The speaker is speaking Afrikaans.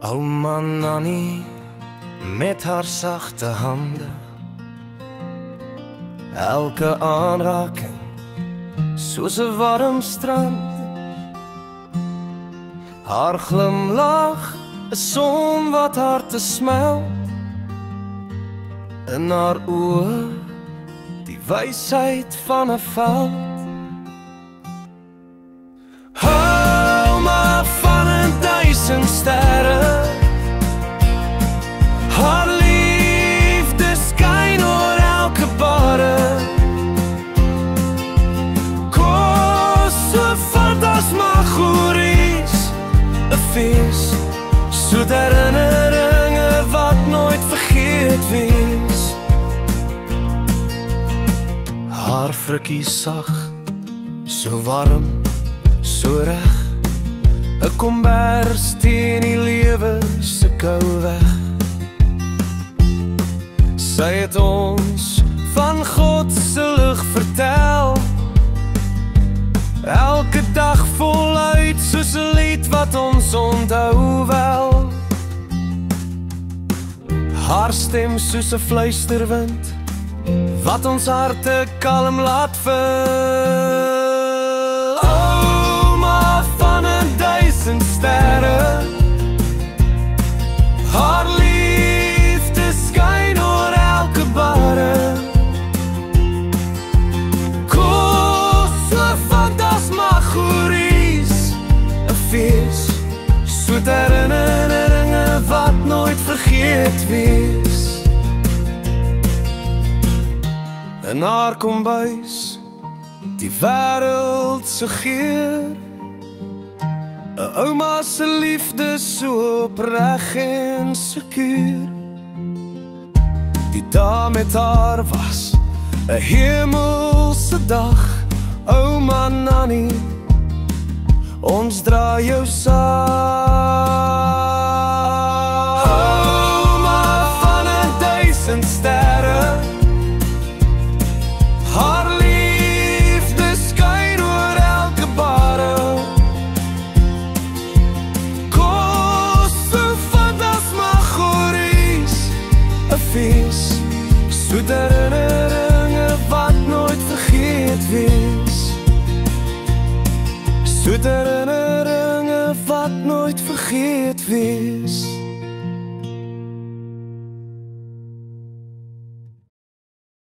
Ouma Nanny met haar sagte hande, elke aanraking soos 'n warm strand. Haar glimlach 'n son wat harte smelt, in haar oë die wysheid van 'n veld. Ouma van 1000 sterre, haar liefde skyn oor elke bare. Kos so fantasmagories, 'n fees, soet herinneringe wat nooit vergeet wees. Haar frikkie sag, so warm, so reg, 'n kombers teen die lewe se kou weg. Sy het ons van God se lig vertel, elke dag voluit soos 'n lied wat ons onthou wel. Haar stem soos 'n fluisterwind wat ons harte kalm laat vul. Ouma van 1000 sterre, haar liefde skyn oor elke bare. Kos so fantasmagories, 'n fees, soet herinneringe wat nooit vergeet wees. In haar kombuis, die wêreld se geur, 'n ouma se liefde so opreg en sekuur. Die dag met haar was 'n hemelse dag. Ouma Nanny, ons dra jou saam.